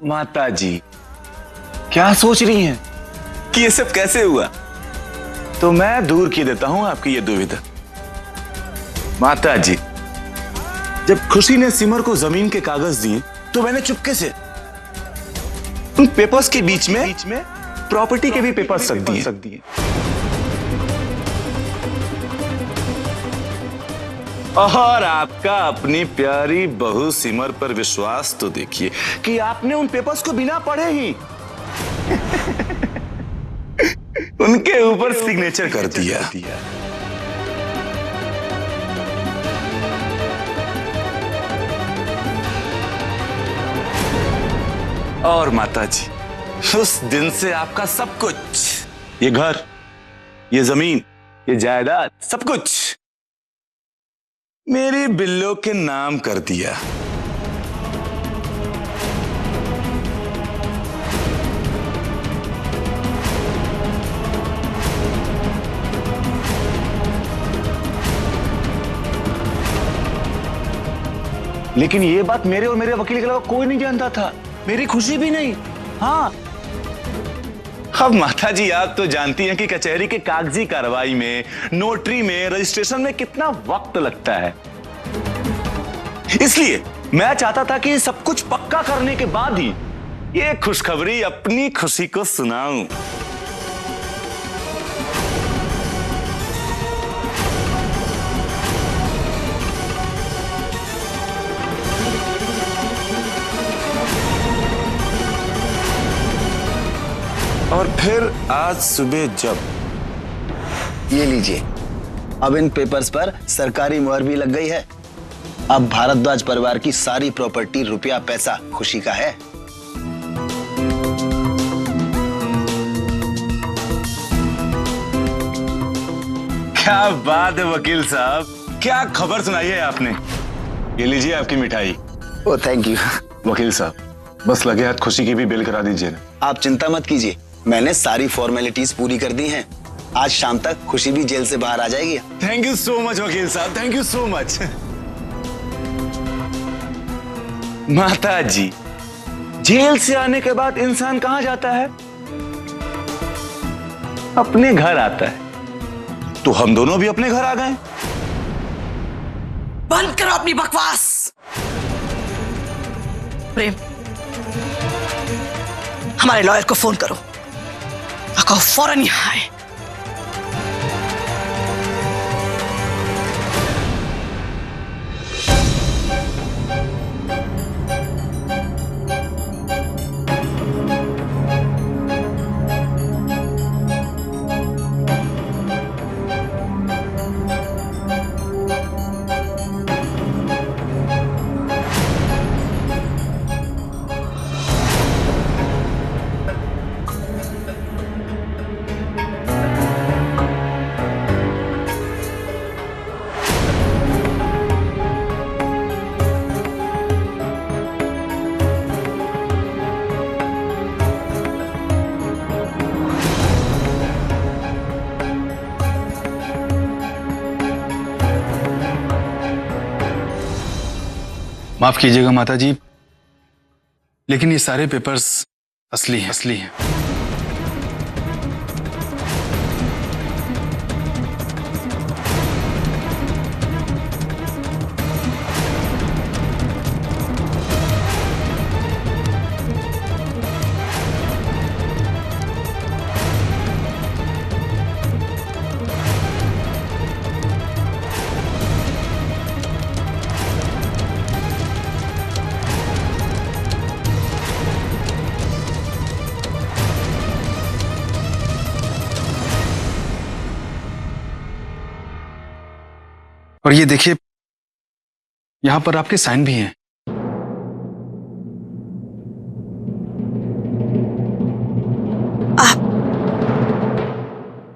माता जी क्या सोच रही हैं कि ये सब कैसे हुआ? तो मैं दूर किए देता हूं आपकी ये दुविधा। माता जी, जब खुशी ने सिमर को जमीन के कागज दिए तो मैंने चुपके से उन पेपर्स के बीच में प्रॉपर्टी के भी पेपर्स रख दिए। और आपका अपनी प्यारी बहू सिमर पर विश्वास तो देखिए कि आपने उन पेपर्स को बिना पढ़े ही उनके ऊपर सिग्नेचर कर दिया। और माता जी, उस दिन से आपका सब कुछ, ये घर, ये जमीन, ये जायदाद, सब कुछ मेरी बिल्लो के नाम कर दिया। लेकिन ये बात मेरे और मेरे वकील के अलावा कोई नहीं जानता था, मेरी खुशी भी नहीं। हाँ, अब माता जी आप तो जानती हैं कि कचहरी के कागजी कार्रवाई में, नोटरी में, रजिस्ट्रेशन में कितना वक्त लगता है। इसलिए मैं चाहता था कि सब कुछ पक्का करने के बाद ही ये खुशखबरी अपनी खुशी को सुनाऊं। और फिर आज सुबह जब, ये लीजिए, अब इन पेपर्स पर सरकारी मुहर भी लग गई है। अब भारद्वाज परिवार की सारी प्रॉपर्टी, रुपया पैसा खुशी का है। क्या बात है वकील साहब, क्या खबर सुनाई है आपने। ये लीजिए आपकी मिठाई। ओ थैंक यू। वकील साहब बस लगे हाथ खुशी की भी बेल करा दीजिए ना। आप चिंता मत कीजिए, मैंने सारी फॉर्मेलिटीज पूरी कर दी हैं। आज शाम तक खुशी भी जेल से बाहर आ जाएगी। थैंक यू सो मच वकील साहब, थैंक यू सो मच। माता जी, जेल से आने के बाद इंसान कहां जाता है? अपने घर आता है। तो हम दोनों भी अपने घर आ गए। बंद करो अपनी बकवास। प्रेम, हमारे लॉयर को फोन करो, कहो फौरन यहां आए। माफ कीजिएगा माता जी, लेकिन ये सारे पेपर्स असली हैं। और ये देखिए, यहां पर आपके साइन भी हैं।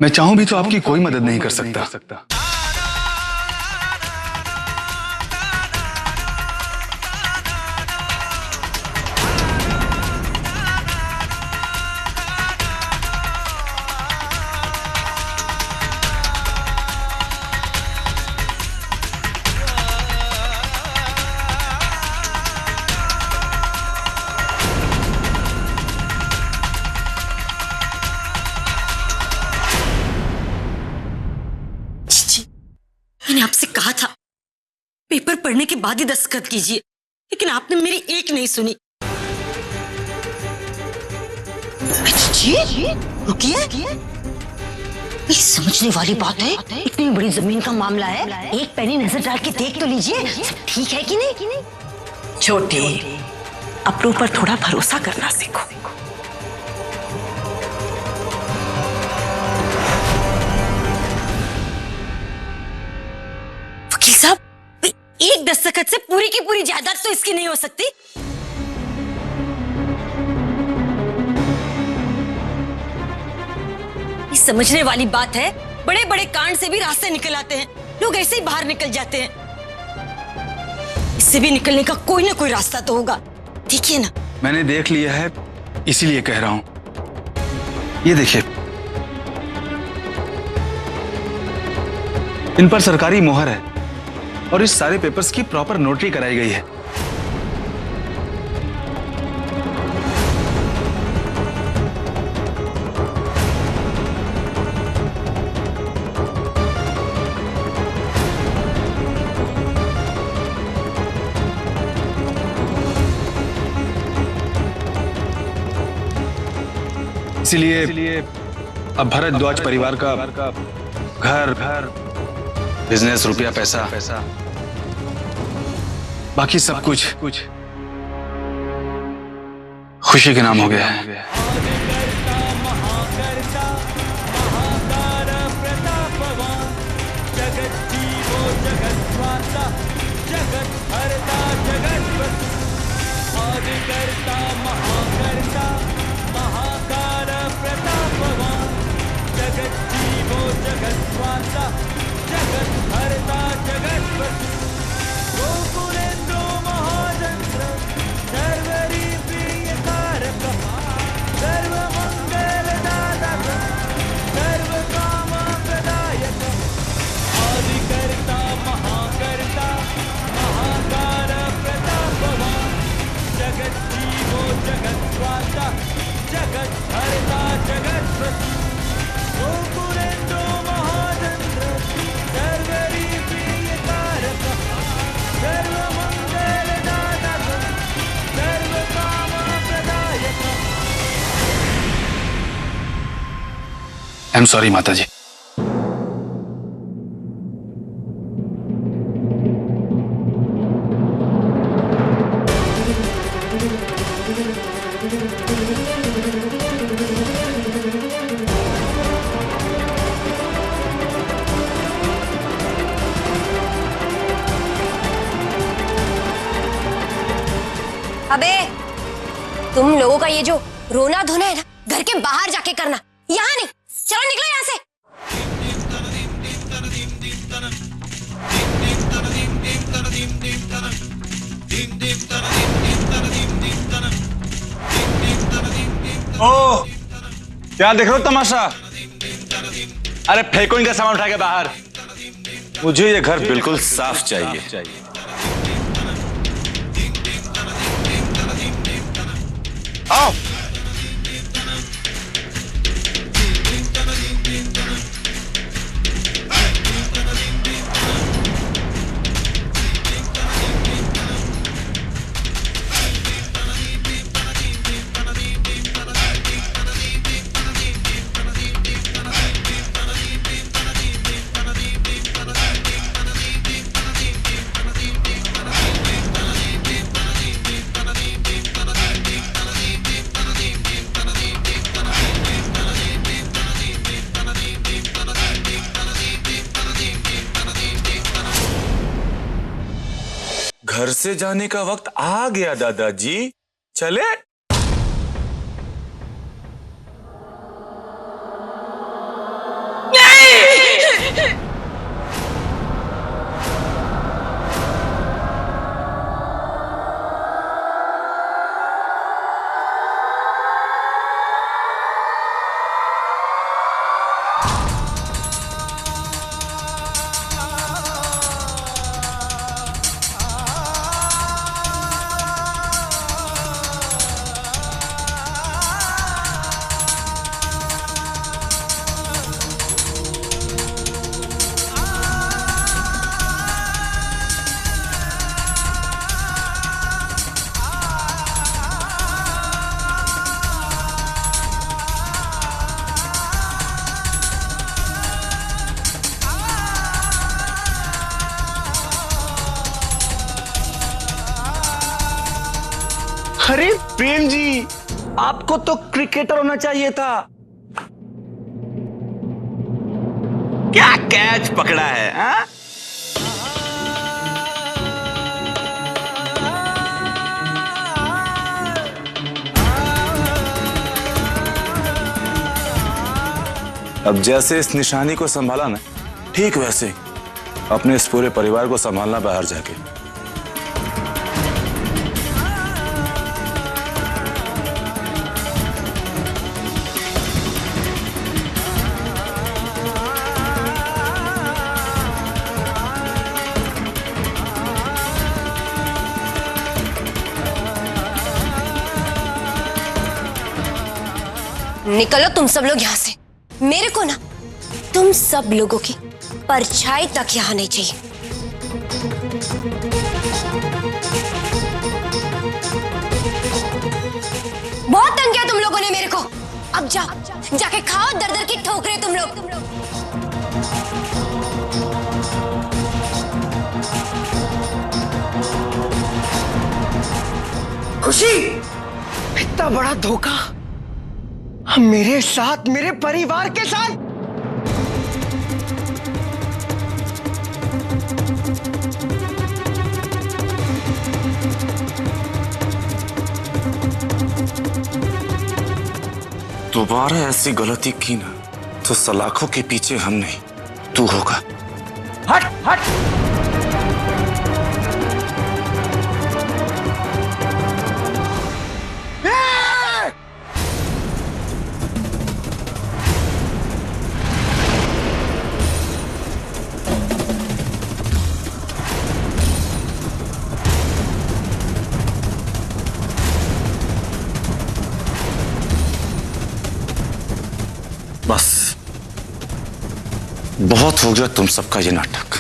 मैं चाहूं भी तो आपकी कोई मदद नहीं कर सकता। मैंने आपसे कहा था पेपर पढ़ने के बाद ही दस्तखत कीजिए, लेकिन आपने मेरी एक नहीं सुनी। जी रुकिए, ये समझने वाली बात है। इतनी बड़ी जमीन का मामला है, एक पैनी नजर डाल के देख तो लीजिए सब ठीक है कि नहीं। छोटे, अपनों पर थोड़ा भरोसा करना सीखो। वकील साहब, एक दस्तखत से पूरी की पूरी जायदाद तो इसकी नहीं हो सकती। ये समझने वाली बात है, बड़े बड़े कांड से भी रास्ते निकल आते हैं, लोग ऐसे ही बाहर निकल जाते हैं। इससे भी निकलने का कोई ना कोई रास्ता तो होगा, देखिए ना। मैंने देख लिया है, इसीलिए कह रहा हूं। ये देखिए, इन पर सरकारी मोहर है और इस सारे पेपर्स की प्रॉपर नोटरी कराई गई है। इसीलिए अब भारद्वाज परिवार का घर, बिजनेस, रुपया, पैसा, बाकी सब कुछ खुशी के नाम हो गया है। आई एम सॉरी माता जी। अबे तुम लोगों का ये जो रोना धोना है ना, घर के बाहर जाके करना, यहाँ नहीं। चलो निकलो यहाँ से। ओ, क्या देख रहे हो तमाशा? अरे फेंको इनका सामान उठा के बाहर। मुझे ये घर बिल्कुल साफ चाहिए। आओ। घर से जाने का वक्त आ गया दादाजी, चले। अरे प्रेम जी, आपको तो क्रिकेटर होना चाहिए था। क्या कैच पकड़ा है हा? अब जैसे इस निशानी को संभाला ना, ठीक वैसे ही अपने इस पूरे परिवार को संभालना बाहर जाके। निकलो तुम सब लोग यहाँ से। मेरे को ना तुम सब लोगों की परछाई तक यहाँ नहीं चाहिए। बहुत तंग किया तुम लोगों ने मेरे को। अब जाके खाओ दर दर की ठोकरें तुम लोग। खुशी, इतना बड़ा धोखा मेरे साथ, मेरे परिवार के साथ। दोबारा ऐसी गलती की ना तो सलाखों के पीछे हम नहीं, तू होगा। हट हट। बस बहुत हो गया तुम सबका ये नाटक।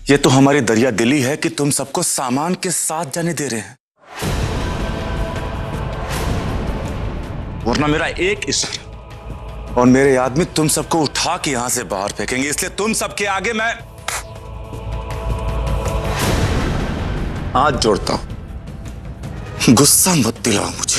ये तो हमारी दरिया दिली है कि तुम सबको सामान के साथ जाने दे रहे हैं, वरना मेरा एक इशारा और मेरे आदमी तुम सबको उठा के यहां से बाहर फेंकेंगे। इसलिए तुम सबके आगे मैं हाथ जोड़ता हूं, गुस्सा मत दिलाओ मुझे।